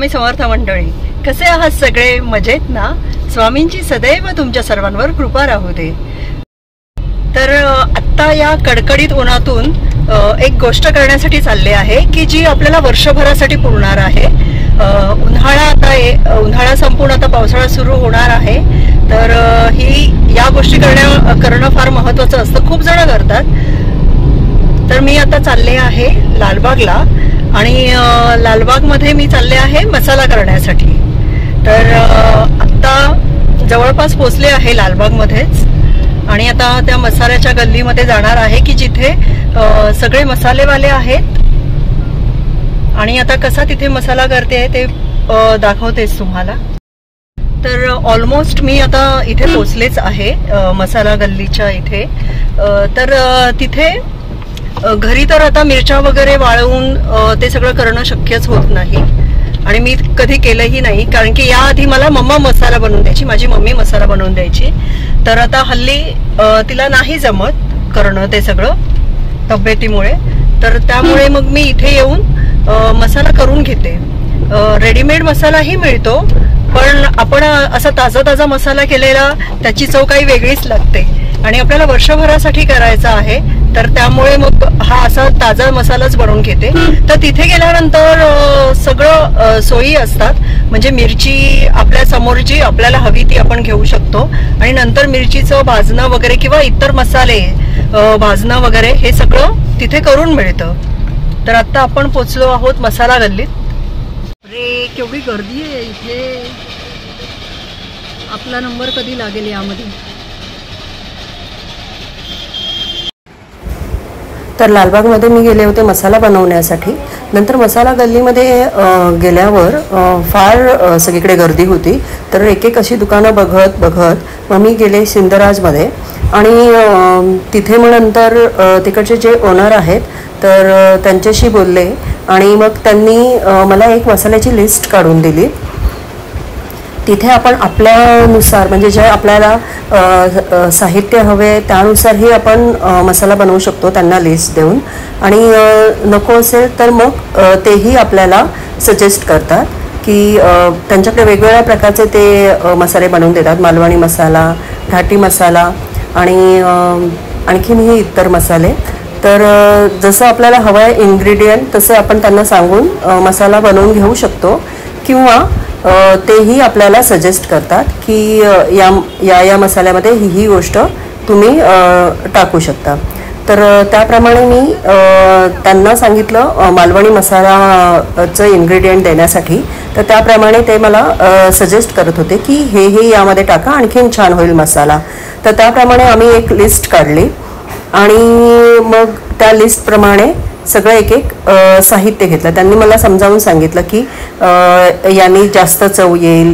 स्वामी समर्थ मंडळी, कसे आहात सगळे? मजेत ना? स्वामींची सदैव तुमच्या सर्वांवर कृपा राहू दे। तर आत्ता या कडकडीत उन्हातून एक गोष्ट करण्यासाठी चालले आहे की जी आपल्याला वर्षभरासाठी पुरणार आहे। उन्हाळा संपून आता पावसाळा सुरू होणार आहे। तर ही या गोष्टी करणं फार महत्त्वाचं असतं, खूप जण करतात। तर मी आता चालले आहे लालबागला आणि लालबागमध्ये मी चालले आहे मसाला करण्यासाठी। तर आत्ता जवळपास पोचले आहे लालबागमध्येच आणि आता त्या मसाल्याच्या गल्लीमध्ये जाणार आहे की जिथे सगळे मसालेवाले आहेत आणि आता कसा तिथे मसाला करते ते दाखवतेच तुम्हाला। तर ऑलमोस्ट मी आता इथे पोचलेच आहे मसाला गल्लीच्या इथे। तर तिथे घरी तर आता मिरच्या वगैरे वाळवून ते सगळं करणं शक्यच होत नाही आणि मी कधी केलंही नाही, कारण की याआधी मला मम्मा मसाला बनवून द्यायची, माझी मम्मी मसाला बनवून द्यायची। तर आता हल्ली तिला नाही जमत करणं ते सगळं तब्येतीमुळे। तर त्यामुळे मग मी इथे येऊन मसाला करून घेते। रेडीमेड मसालाही मिळतो, पण आपण असा ताजा मसाला केलेला त्याची चव काही वेगळीच लागते आणि आपल्याला वर्षभरासाठी करायचा आहे। तर त्यामुळे मग हा असा ताजा मसालाच बनवून घेते। तर तिथे गेल्यानंतर सगळं सोयी असतात, म्हणजे मिरची आपल्या समोर जी आपल्याला हवी ती आपण घेऊ शकतो आणि नंतर मिरचीचं भाजणं वगैरे किंवा इतर मसाले भाजणं वगैरे हे सगळं तिथे करून मिळतं। तर आता आपण पोचलो आहोत मसाला गल्लीत। अरे केवढी गर्दी आहे इथे, आपला नंबर कधी लागेल यामध्ये। तर लालबागमध्ये मी गेले होते मसाला बनवण्यासाठी। नंतर मसाला गल्लीमध्ये गेल्यावर फार सगळीकडे गर्दी होती। तर एक एक अशी दुकानं बघत मग मी गेले सिंदराजमध्ये आणि तिथे मग नंतर तिकडचे जे ओनर आहेत तर त्यांच्याशी बोलले आणि मग त्यांनी मला एक मसाल्याची लिस्ट काढून दिली। तिथे आपण आपल्यानुसार म्हणजे जे आपल्याला साहित्य हवे त्यानुसारही आपण मसाला बनवू शकतो त्यांना लिस्ट देऊन, आणि नको असेल तर मग तेही आपल्याला सजेस्ट करतात की त्यांच्याकडे वेगवेगळ्या प्रकारचे ते मसाले बनवून देतात। मालवणी मसाला, घाटी मसाला आणि आणखीनही इतर मसाले। तर जसं आपल्याला हवं आहे इन्ग्रेडियंट तसं आपण त्यांना सांगून मसाला बनवून घेऊ शकतो, किंवा तेही आपल्याला सजेस्ट करतात की या मसाल्यामध्ये ही गोष्ट तुम्ही टाकू शकता। तर त्याप्रमाणे मी त्यांना सांगितलं मालवणी मसालाचं इन्ग्रेडियंट देण्यासाठी। तर त्याप्रमाणे ते मला सजेस्ट करत होते की हे यामध्ये टाका, आणखीन छान होईल मसाला। तर त्याप्रमाणे आम्ही एक लिस्ट काढली आणि मग त्या लिस्टप्रमाणे सगळं एक एक साहित्य घेतलं। त्यांनी मला समजावून सांगितलं की याने जास्त चव येईल,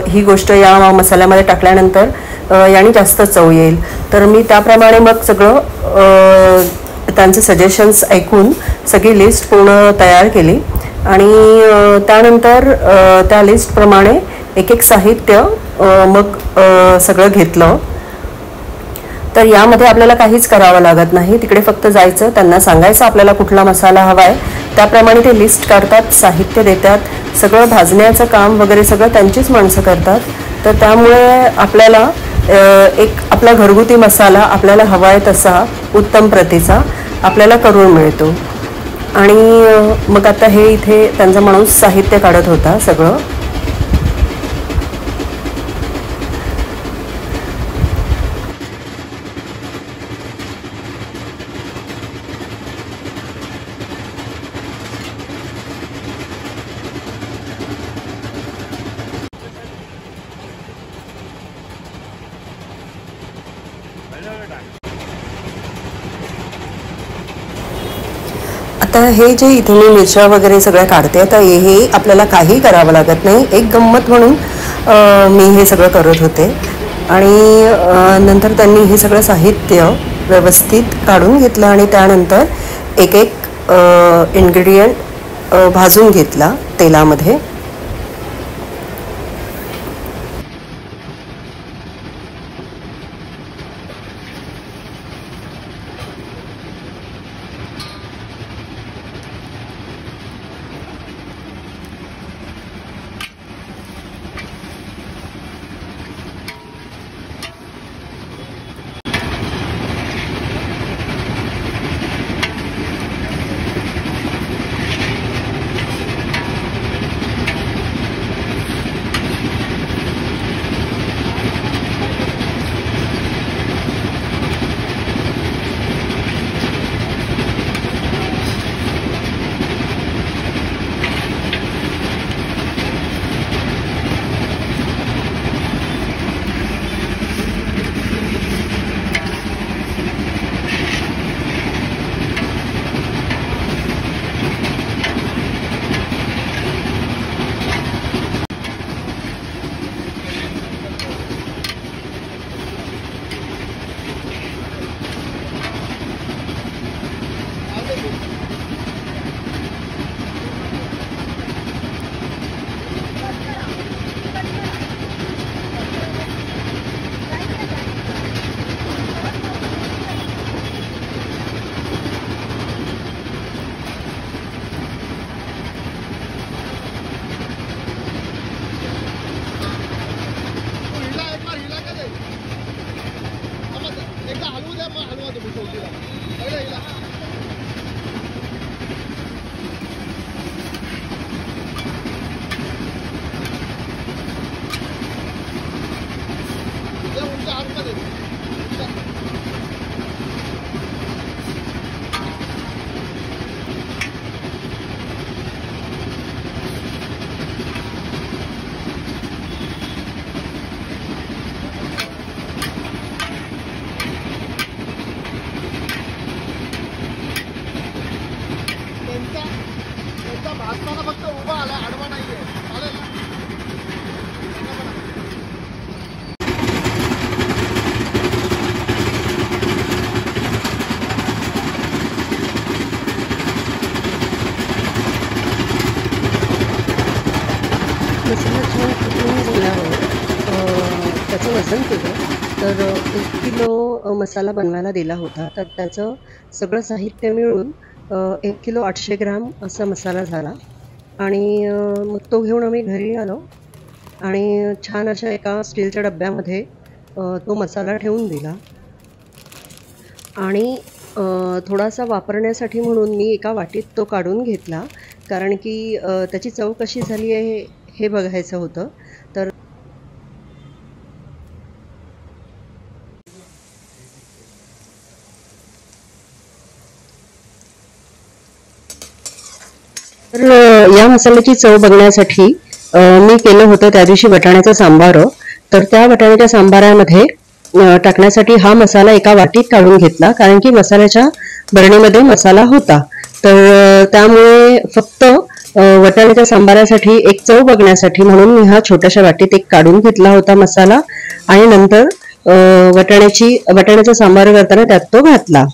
ही गोष्ट या मसाल्यामध्ये टाकल्यानंतर याने जास्त चव येईल। तर मी त्याप्रमाणे मग सगळं त्यांचे सजेशन्स ऐकून सगळी लिस्ट पूर्ण तयार केली आणि त्यानंतर त्या लिस्टप्रमाणे एक एक साहित्य मग सगळं घेतलं। तर यामध्ये आपल्याला काहीच करावं लागत नाही, तिकडे फक्त जायचं, त्यांना सांगायचं आपल्याला कुठला मसाला हवा आहे, त्याप्रमाणे ते लिस्ट काढतात, साहित्य देतात, सगळं भाजण्याचं काम वगैरे सगळं त्यांचीच माणसं करतात। तर त्यामुळे आपल्याला एक आपला घरगुती मसाला आपल्याला हवा आहे तसा उत्तम प्रतीचा आपल्याला करून मिळतो। आणि मग आता हे इथे त्यांचा माणूस साहित्य काढत होता सगळं। आता हे जे इथे मी मिरच्या वगैरे सगळ्या काढते, तर हे आपल्याला काही करावं लागत नाही। एक गंमत म्हणून मी हे सगळं करत होते आणि नंतर त्यांनी हे सगळं साहित्य व्यवस्थित काढून घेतलं आणि त्यानंतर एक एक इन्ग्रेडियंट भाजून घेतला तेलामध्ये। त्याचं वजन केलं तर 1 किलो मसाला बनवायला दिला होता. तर त्याचं सगळं साहित्य मिळून 1 किलो 800 ग्राम असा मसाला झाला. आणि मग तो घेऊन आम्ही घरी आलो आणि छान अशा एका स्टीलच्या डब्यामध्ये तो मसाला ठेवून दिला. आणि थोडासा वापरण्यासाठी म्हणून मी एका वाटीत तो काढून घेतला, कारण की त्याची चव कशी झाली आहे हे बघायचं होतं. तर या मसाल्याची चव बघण्यासाठी मी केलं होतं त्या दिवशी वाटाण्याचं सांबार. तर त्या वाटाण्याच्या सांबारामध्ये टाकण्यासाठी हा मसाला एका वाटीत काढून घेतला, कारण की मसाल्याच्या बरणीमध्ये मसाला होता. तर त्यामुळे फक्त वाटाण्याच्या सांबारासाठी एक चव बघण्यासाठी म्हणून मी हा छोट्याशा वाटीत एक काढून घेतला होता मसाला. आणि नंतर वाटाण्याचा सांबार करताना त्यात तो घातला,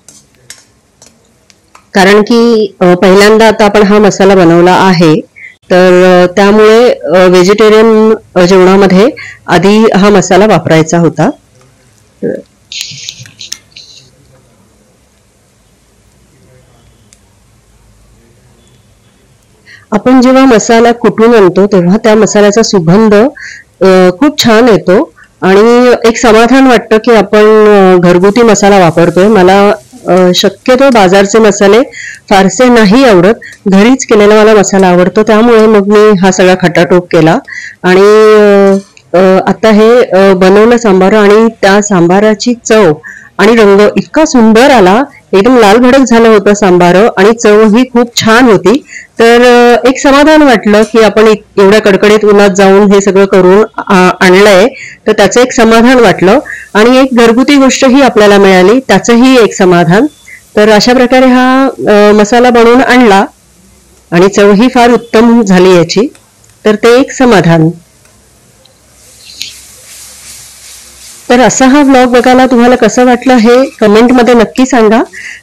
कारण की पहिल्यांदा आता आपण हा मसाला बनवला आहे. तर त्यामुळे व्हेजिटेरियन जेवणामध्ये आधी हा मसाला वापरायचा होता. आपण जेव्हा मसाला कुटून आणतो तेव्हा त्या मसाल्याचा सुगंध खूप छान येतो आणि एक समाधान वाटतं की आपण घरगुती मसाला वापरतोय. मला शक्यतो बाजारचे मसाले फारसे नाही आवडत, घरीच केलेला मला मसाला आवडतो. त्यामुळे मग मी हा सगळा खटाटोप केला आणि आता हे बनवलं सांबार. आणि त्या सांबाराची चव आणि रंग इतका सुंदर आला, एकदम लाल भडक झालं होतं सांबार आणि चव ही खूप छान होती. तर एक समाधान वाटलं की आपण एवढ्या कडकडीत उन्हात जाऊन हे सगळं करून आणलंय, तर त्याचं एक समाधान वाटलं. आणि एक घरगुती गोष्ट ही आपल्याला मिळाली, त्याचंही एक समाधान. तर अशा प्रकारे हा मसाला बनवून आणला आणि चव ही फार उत्तम झाली याची, तर ते एक समाधान. तर असा हा व्लॉग बघायला तुम्हाला कसं वाटलं हे कमेंटमध्ये नक्की सांगा.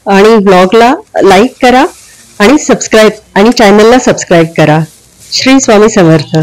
आणि व्लॉगला लाईक करा आणि चॅनलला सबस्क्राईब करा. श्री स्वामी समर्थ.